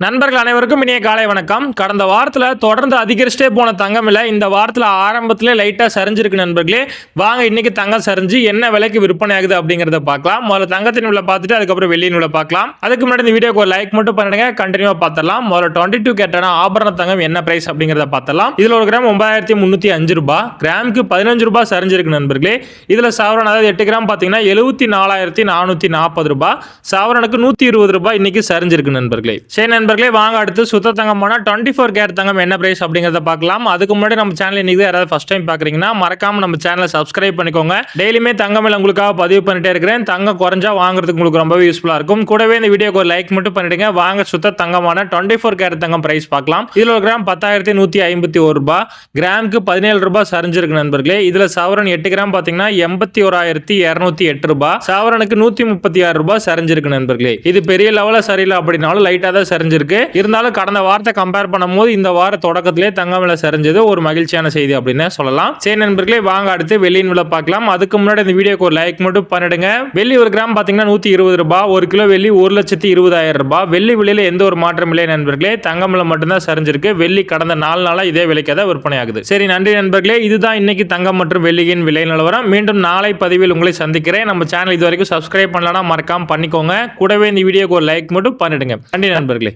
நண்பர்கள் அனைவருக்கும் இனிய காலை வணக்கம். கடந்த வாரத்துல தொடர்ந்து அதிகரிச்சுட்டே போன தங்கம் விலை இந்த வாரத்துல ஆரம்பத்திலே லைட்டா சரிஞ்சிருக்கு நண்பர்களே. வாங்க இன்னைக்கு தங்கம் சரிஞ்சு என்ன விலைக்கு விற்பனை ஆகுது அப்படிங்கறத பார்க்கலாம். முதல்ல தங்கத்தின் விலை பார்த்துட்டு அதுக்கப்புறம் வெள்ளியின் விலை பார்க்கலாம். அதுக்கு முன்னாடி இந்த வீடியோக்கு ஒரு லைக் மட்டும் பண்ணுங்க, கண்டினியூவா பார்த்தலாம். முதல்ல 22 கேட்டான ஆபரண தங்கம் என்ன பிரைஸ் அப்படிங்கறத பார்த்தலாம். இதுல ஒரு கிராம் 9305 ரூபாய், கிராமுக்கு 15 ரூபாய் சரிஞ்சிருக்கு நண்பர்களே. இதுல சவரன் அதாவது 8 கிராம் பாத்தீங்கன்னா 74,440 ரூபாய், சவரனுக்கு 120 ரூபாய் இன்னைக்கு சரிஞ்சிருக்கு நண்பர்களே. சரி நண்பர்களே, வாங்க அடுத்து சுத்த தங்கமான 24 கேரட் தங்கம் என்ன பிரைஸ் அப்படிங்கறத பார்க்கலாம். அதுக்கு முன்னாடி நம்ம சேனல் இன்னைக்கு யாராவது ஃபர்ஸ்ட் டைம் பாக்குறீங்கன்னா மறக்காம நம்ம சேனலை சப்ஸ்கிரைப் பண்ணிக்கோங்க. டெய்லியுமே தங்கம் விலை உங்களுக்காக பதிவு பண்ணிட்டே இருக்கிறேன். தங்கம் குறைஞ்சா வாங்குறதுக்கு உங்களுக்கு ரொம்பவே யூஸ்ஃபுல்லா இருக்கும். கூடவே இந்த வீடியோக்கு ஒரு லைக் மட்டும் பண்ணிடுங்க. வாங்க சுத்த தங்கமான 24 கேரட் தங்கம் பிரைஸ் பார்க்கலாம். இதுல ஒரு கிராம் 10,151 ரூபாய், கிராமுக்கு 17 ரூபாய் சரிஞ்சிருக்கு நண்பர்களே. இதுல சவரன் 8 கிராம் பாத்தீங்கன்னா 81,208 ரூபாய், சவரனுக்கு 136 ரூபாய் சரிஞ்சிருக்கு நண்பர்களே. இது பெரிய லெவல சரியில்லை அப்படின்னாலும் லைட்டா தான் சரிஞ்சிருக்கு. இருந்தாலும் கடந்த வாரத்தை கம்பேர் பண்ணும்போது இந்த வார தொடக்கத்திலே தங்கம் விலை சரிஞ்சது ஒரு மகிழ்ச்சியான செய்தி அப்படின்னு சொல்லலாம். சரி நண்பர்களே, வாங்க அடுத்து வெள்ளியின் விலை பார்க்கலாம். அதுக்கு முன்னாடி இந்த வீடியோக்கு ஒரு லைக் மட்டும் பண்ணிடுங்க. வெள்ளி ஒரு கிராம் பாத்தீங்கன்னா 120 ரூபாய், ஒரு கிலோ வெள்ளி 1,20,000 ரூபாய். வெள்ளி விலையில எந்த ஒரு மாற்றம் இல்லை நண்பர்களே. தங்கம் விலை மட்டும்தான் சரிஞ்சிருக்கு. வெள்ளி கடந்த 4 நாளா இதே விலைக்கு தான் விற்பனை ஆகுது. சரி நன்றி நண்பர்களே, இதுதான் இன்னைக்கு தங்கம் மற்றும் வெள்ளியின் விலை நிலவரம். மீண்டும் நாளை பதிவில் உங்களை சந்திக்கிறேன். நம்ம சேனல் இது வரைக்கும் சப்ஸ்கிரைப் பண்ணலனா மறக்காம பண்ணிக்கோங்க. கூடவே இந்த வீடியோக்கு ஒரு லைக் மட்டும் பண்ணிடுங்க. நன்றி நண்பர்களே.